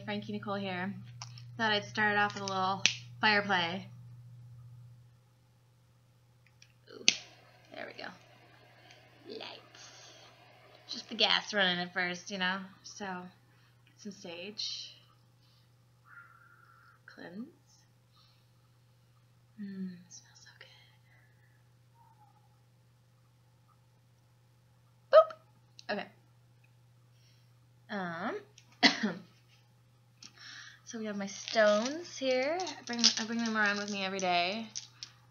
Frankie Nicole here. Thought I'd start off with a little fire play. Ooh, there we go. Lights. Just the gas running at first, you know. So, get some sage. Cleanse. Smells so good. Boop. Okay. So we have my stones here. I bring them around with me every day.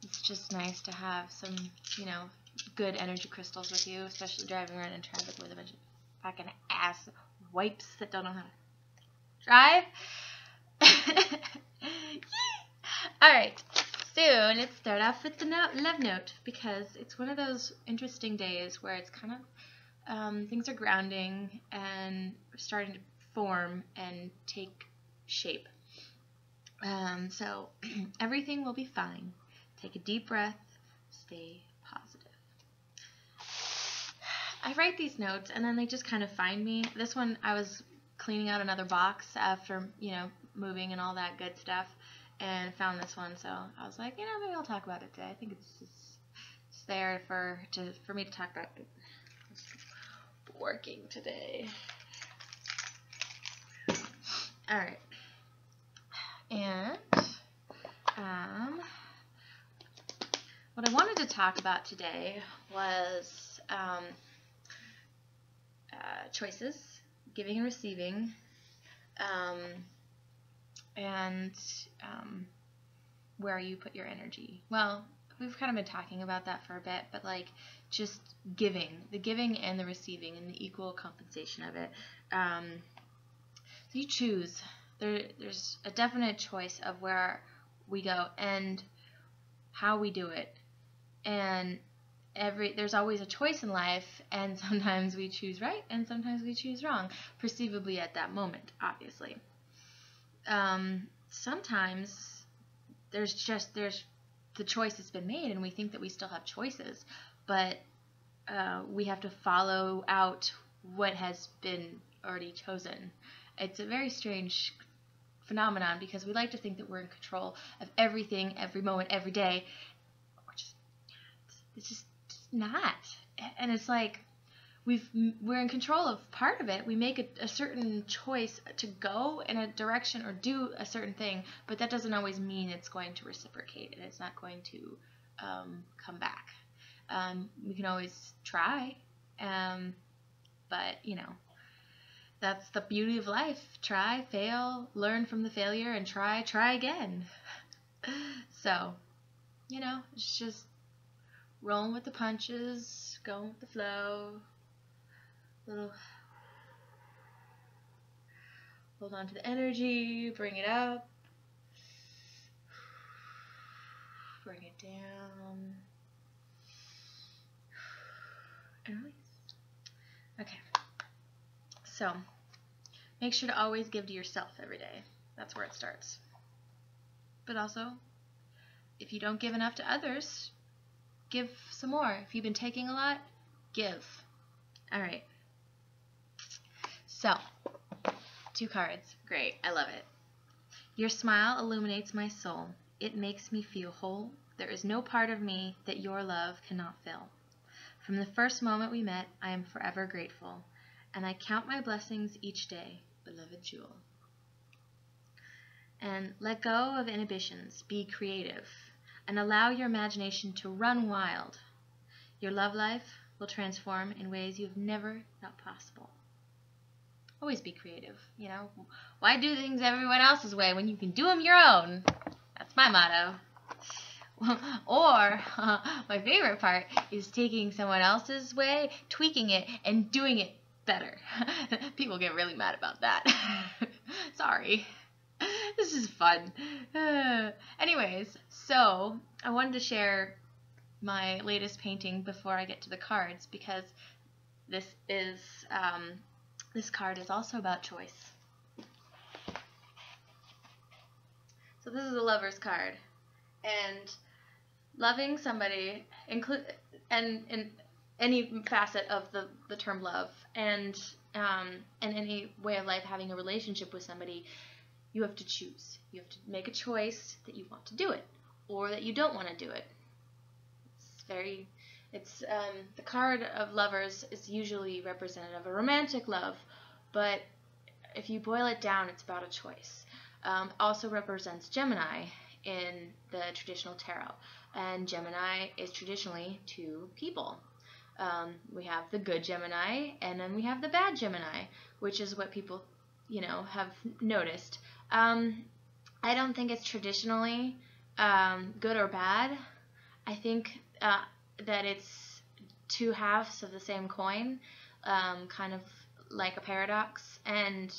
It's just nice to have some, you know, good energy crystals with you, especially driving around in traffic with a bunch of fucking ass wipes that don't know how to drive. Alright, so let's start off with the love note, because it's one of those interesting days where it's kind of, things are grounding and starting to form and take shape. So everything will be fine. Take a deep breath. Stay positive. I write these notes and then they just kind of find me. This one, I was cleaning out another box after, you know, moving and all that good stuff, and found this one. So I was like, you know, maybe I'll talk about it today. I think it's there for me to talk about it. Working today. All right. And what I wanted to talk about today was choices, giving and receiving, and where you put your energy. Well, we've kind of been talking about that for a bit, but like just giving, the giving and the receiving and the equal compensation of it. So you choose. There's a definite choice of where we go and how we do it. And there's always a choice in life, and sometimes we choose right and sometimes we choose wrong, perceivably at that moment, obviously. Sometimes there's the choice has been made and we think that we still have choices, but we have to follow out what has been already chosen. It's a very strange phenomenon because we like to think that we're in control of everything, every moment, every day. It's just not. And it's like we're in control of part of it. We make a certain choice to go in a direction or do a certain thing, but that doesn't always mean it's going to reciprocate and it's not going to come back. We can always try, but you know, that's the beauty of life. Try, fail, learn from the failure, and try again. So, you know, it's just rolling with the punches, going with the flow. Hold on to the energy, bring it up, bring it down, and release. Okay. So, make sure to always give to yourself every day. That's where it starts. But also, if you don't give enough to others, give some more. If you've been taking a lot, give. All right. So, 2 cards. Great. I love it. Your smile illuminates my soul. It makes me feel whole. There is no part of me that your love cannot fill. From the first moment we met, I am forever grateful. And I count my blessings each day, beloved jewel. And let go of inhibitions, be creative, and allow your imagination to run wild. Your love life will transform in ways you have never thought possible. Always be creative, you know. Why do things everyone else's way when you can do them your own? That's my motto. Or, my favorite part is taking someone else's way, tweaking it, and doing it better. People get really mad about that. Sorry. This is fun. Anyways, so I wanted to share my latest painting before I get to the cards, because this card is also about choice. So this is a lover's card, and loving somebody and in any facet of the term love, and in any way of life, having a relationship with somebody, you have to choose. You have to make a choice that you want to do it or that you don't want to do it. The card of Lovers is usually representative of a romantic love, but if you boil it down, it's about a choice. Also represents Gemini in the traditional tarot, and Gemini is traditionally two people. We have the good Gemini, and then we have the bad Gemini, which is what people, have noticed. I don't think it's traditionally good or bad. I think that it's two halves of the same coin, kind of like a paradox, and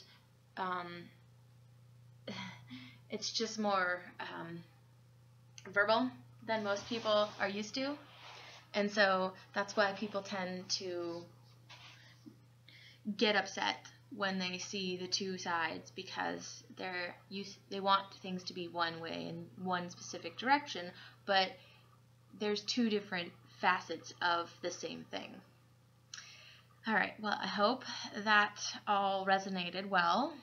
it's just more verbal than most people are used to. And so that's why people tend to get upset when they see the two sides, because they want things to be one way in one specific direction, but there's two different facets of the same thing. All right, well, I hope that all resonated well.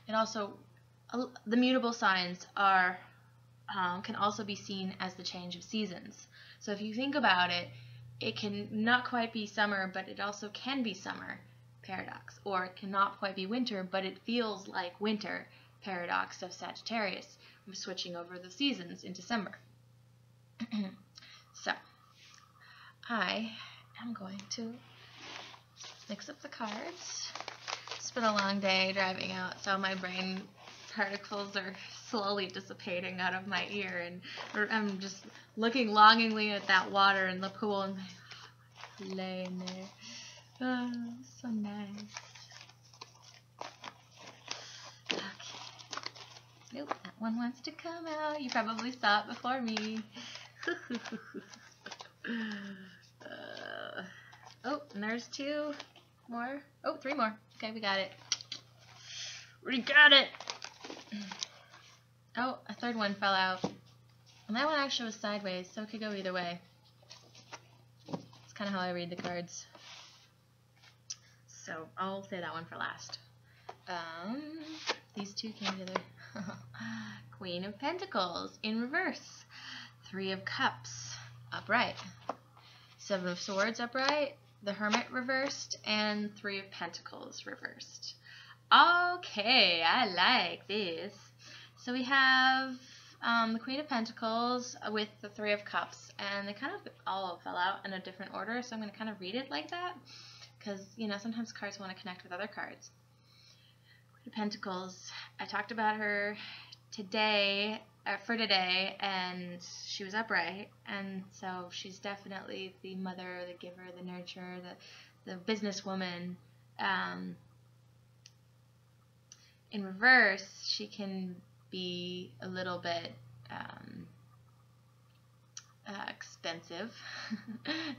And also, the mutable signs can also be seen as the change of seasons. So if you think about it, it can not quite be summer, but it also can be summer, paradox. Or it cannot quite be winter, but it feels like winter, paradox of Sagittarius. I'm switching over the seasons in December. So, I am going to mix up the cards. It's been a long day driving out, so my brain particles are slowly dissipating out of my ear, and I'm just looking longingly at that water in the pool and laying there. Oh, so nice. Okay. Nope, that one wants to come out. You probably saw it before me. Oh, and there's two more. Oh, three more. Okay, we got it. We got it. Oh, a third one fell out. And that one actually was sideways, so it could go either way. It's kind of how I read the cards. So I'll say that one for last. These two came together. Queen of Pentacles in reverse. Three of Cups upright. Seven of Swords upright. The Hermit reversed. And Three of Pentacles reversed. Okay, I like this. So we have the Queen of Pentacles with the Three of Cups, and they kind of all fell out in a different order, so I'm going to kind of read it like that, because, sometimes cards want to connect with other cards. Queen of Pentacles, I talked about her for today, and she was upright, and so she's definitely the mother, the giver, the nurturer, the businesswoman. In reverse, she can be a little bit expensive,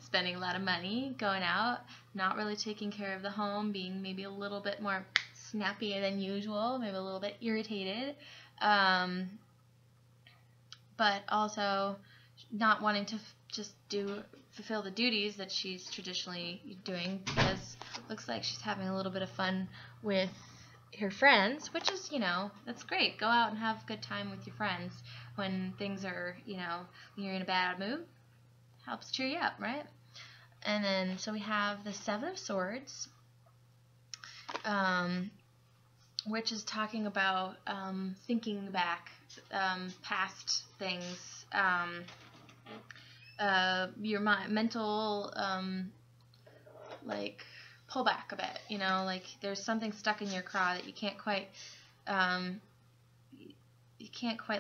spending a lot of money, going out, not really taking care of the home, being maybe a little bit more snappy than usual, maybe a little bit irritated, but also not wanting to just fulfill the duties that she's traditionally doing, because it looks like she's having a little bit of fun with her friends, which is, that's great. Go out and have a good time with your friends when things are, when you're in a bad mood. Helps cheer you up, right? And then, so we have the Seven of Swords, which is talking about thinking back, past things, your mental, pull back a bit, there's something stuck in your craw that you can't quite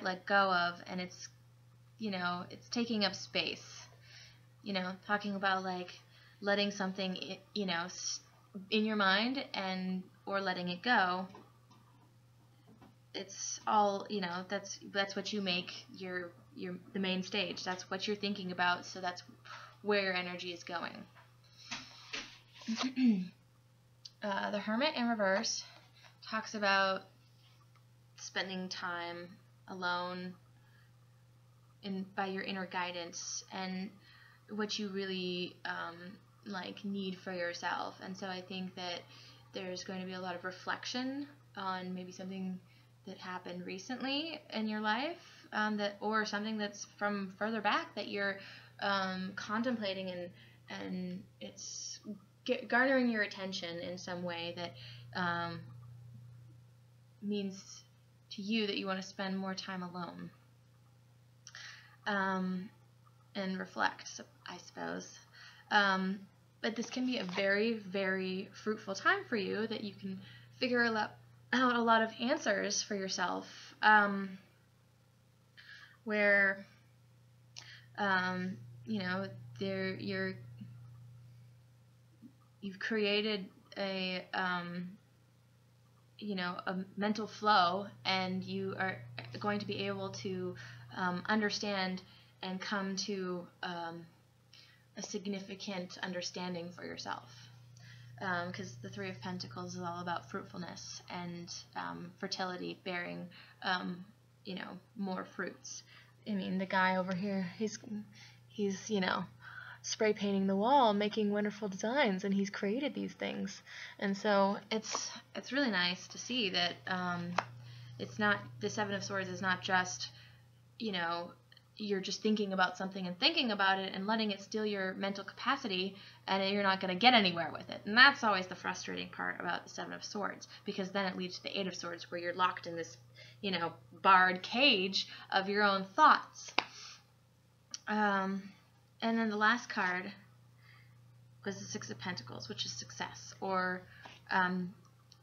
let go of, and it's taking up space, talking about letting something in your mind or letting it go. It's all, that's what you make the main stage. That's what you're thinking about, so that's where your energy is going. The Hermit in reverse talks about spending time alone by your inner guidance, and what you really like need for yourself. And so I think that there's going to be a lot of reflection on maybe something that happened recently in your life, or something that's from further back that you're contemplating, and it's garnering your attention in some way that means to you that you want to spend more time alone, and reflect, I suppose. But this can be a very, very fruitful time for you, that you can figure out a lot of answers for yourself, where you know, you've created a you know, a mental flow, and you are going to be able to understand and come to a significant understanding for yourself, because the Three of Pentacles is all about fruitfulness and fertility, bearing you know, more fruits. I mean, the guy over here, he's you know, spray painting the wall, making wonderful designs, and he's created these things. And so it's really nice to see that it's not, the Seven of Swords is not just, you know, you're just thinking about something and thinking about it and letting it steal your mental capacity, and you're not going to get anywhere with it. And that's always the frustrating part about the Seven of Swords, because then it leads to the Eight of Swords, where you're locked in this, you know, barred cage of your own thoughts. And then the last card was the Six of Pentacles, which is success, or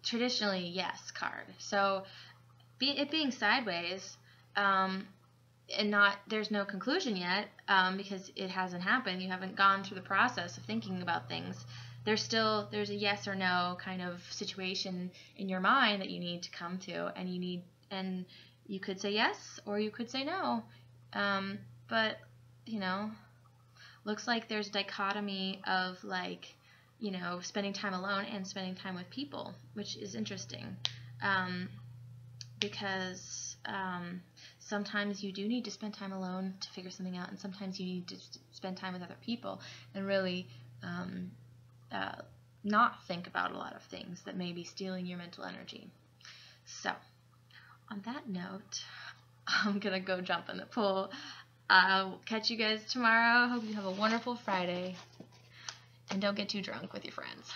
traditionally yes card. So it being sideways, and not, there's no conclusion yet, because it hasn't happened. You haven't gone through the process of thinking about things. There's a yes or no kind of situation in your mind that you need to come to, and you could say yes or you could say no. But you know, looks like there's a dichotomy of, like, you know, spending time alone and spending time with people, which is interesting, because sometimes you do need to spend time alone to figure something out, and sometimes you need to spend time with other people and really not think about a lot of things that may be stealing your mental energy. So, on that note, I'm gonna go jump in the pool. I'll catch you guys tomorrow. Hope you have a wonderful Friday. And don't get too drunk with your friends.